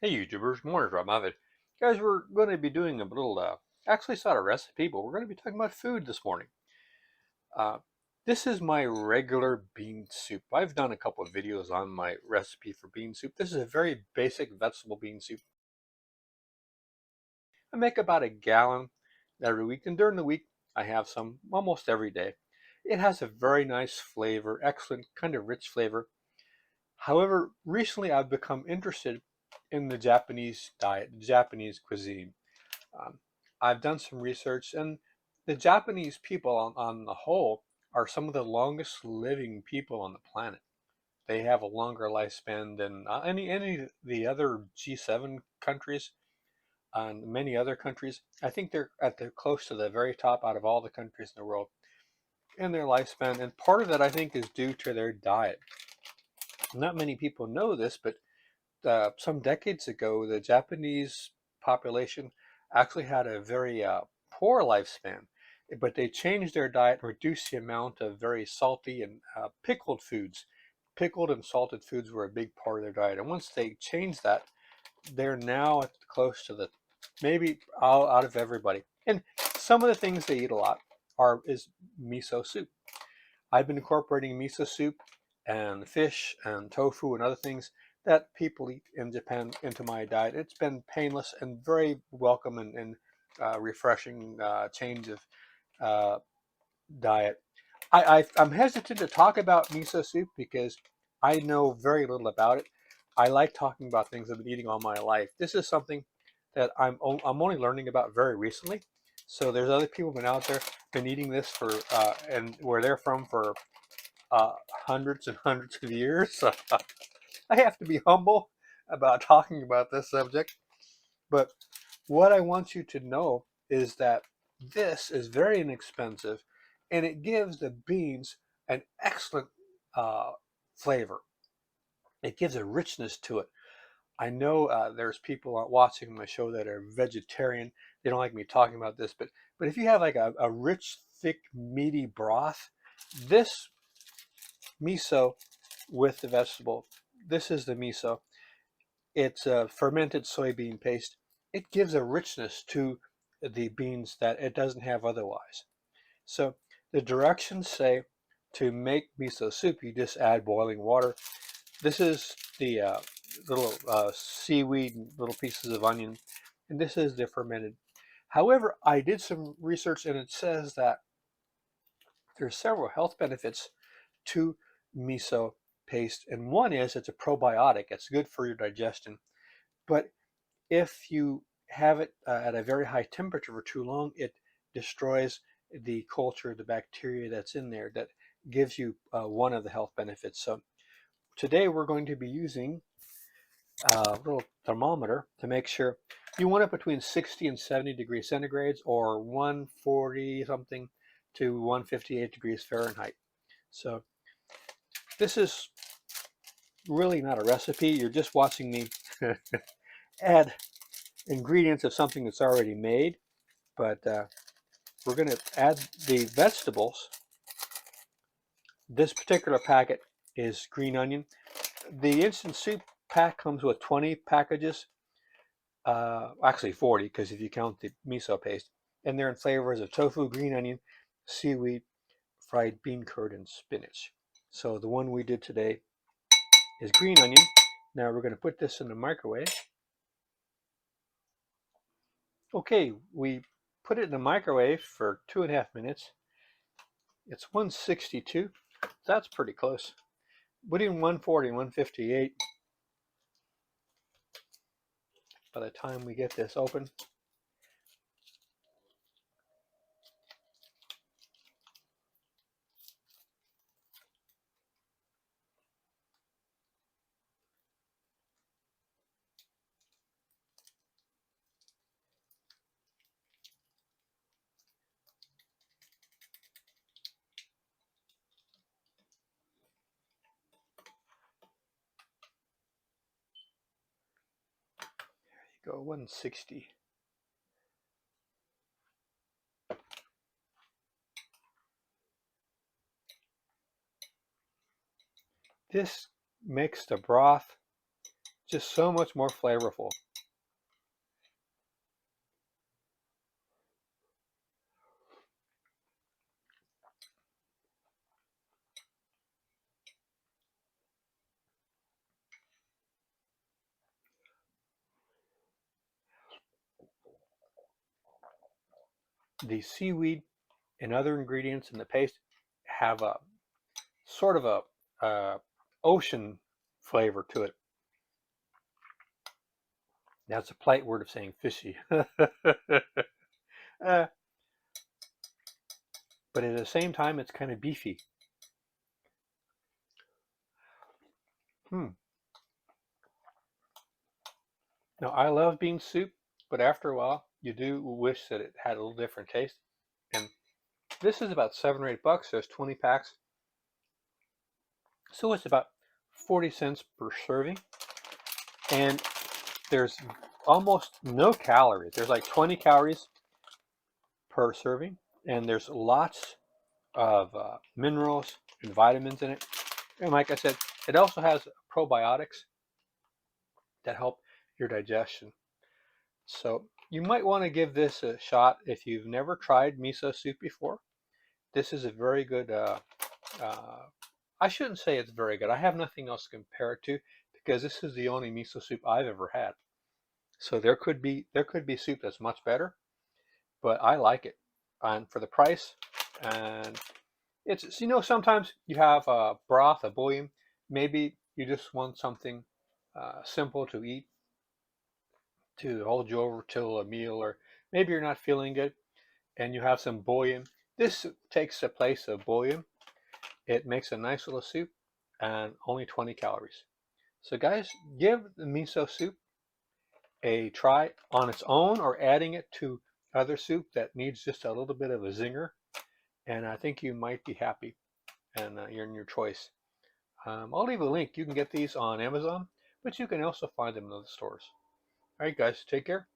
Hey YouTubers, morning Rob. Guys, we're going to be doing a little, actually it's not a recipe, but we're going to be talking about food this morning. Uh, this is my regular bean soup. I've done a couple of videos on my recipe for bean soup. This is a very basic vegetable bean soup. I make about a gallon every week, and during the week I have some almost every day. It has a very nice flavor, excellent, kind of rich flavor. However, recently I've become interested in the Japanese diet, the Japanese cuisine. Um, I've done some research, and the Japanese people, on the whole, are some of the longest living people on the planet. They have a longer lifespan than any of the other G7 countries and many other countries. I think they're at the close to the very top out of all the countries in the world in their lifespan, and part of that I think is due to their diet. Not many people know this, but some decades ago, the Japanese population actually had a very poor lifespan, but they changed their diet, reduced the amount of very salty and pickled foods. Pickled and salted foods were a big part of their diet, and once they changed that, they're now at close to the maybe out of everybody. And some of the things they eat a lot is miso soup. I've been incorporating miso soup and fish and tofu and other things that people eat in Japan into my diet. It's been painless and very welcome and refreshing change of uh, diet. I'm hesitant to talk about miso soup because I know very little about it. I like talking about things I've been eating all my life. This is something that I'm only learning about very recently. So there's other people been out there been eating this for and where they're from for uh, hundreds and hundreds of years. I have to be humble about talking about this subject. But what I want you to know is that this is very inexpensive and it gives the beans an excellent uh, flavor. It gives a richness to it. I know there's people watching my show that are vegetarian. They don't like me talking about this, but if you have like a rich, thick, meaty broth, this miso with the vegetable. This is the miso. It's a fermented soybean paste. It gives a richness to the beans that it doesn't have otherwise. So the directions say to make miso soup, you just add boiling water. This is the little seaweed, little pieces of onion, and this is the fermented. However, I did some research and it says that there's several health benefits to miso paste, and one is it's a probiotic. It's good for your digestion. But if you have it at a very high temperature for too long, it destroys the culture, the bacteria that's in there that gives you one of the health benefits. So today we're going to be using a little thermometer to make sure you want it between 60 and 70 degrees centigrades or 140 something to 158 degrees Fahrenheit. So this is really not a recipe. You're just watching me add ingredients of something that's already made. But we're going to add the vegetables. This particular packet is green onion. The instant soup pack comes with 20 packages. Actually 40 because if you count the miso paste. And they're in flavors of tofu, green onion, seaweed, fried bean curd, and spinach. So the one we did today is green onion. Now we're going to put this in the microwave. Okay, we put it in the microwave for 2.5 minutes. It's 162. That's pretty close. Between 140 and 158 by the time we get this open. There you go, 160. This makes the broth just so much more flavorful. The seaweed and other ingredients in the paste have a sort of a ocean flavor to it. That's a polite word of saying fishy. uh, but at the same time, it's kind of beefy. Hmm. Now, I love bean soup, but after a while, you do wish that it had a little different taste. And this is about $7 or $8. There's 20 packs. So it's about 40 cents per serving. And there's almost no calories. There's like 20 calories per serving. And there's lots of minerals and vitamins in it. And like I said, it also has probiotics that help your digestion. So you might want to give this a shot if you've never tried miso soup before. This is a very good, uh, I shouldn't say it's very good. I have nothing else to compare it to because this is the only miso soup I've ever had. So there could be soup that's much better, but I like it. And for the price, and it's sometimes you have a broth, a bouillon. Maybe you just want something simple to eat to hold you over till a meal, or maybe you're not feeling good and you have some bouillon. This takes the place of bouillon. It makes a nice little soup and only 20 calories. So guys, give the miso soup a try on its own or adding it to other soup that needs just a little bit of a zinger, and I think you might be happy, and you're in your choice. I'll leave a link. You can get these on Amazon, but you can also find them in other stores. All right, guys, take care.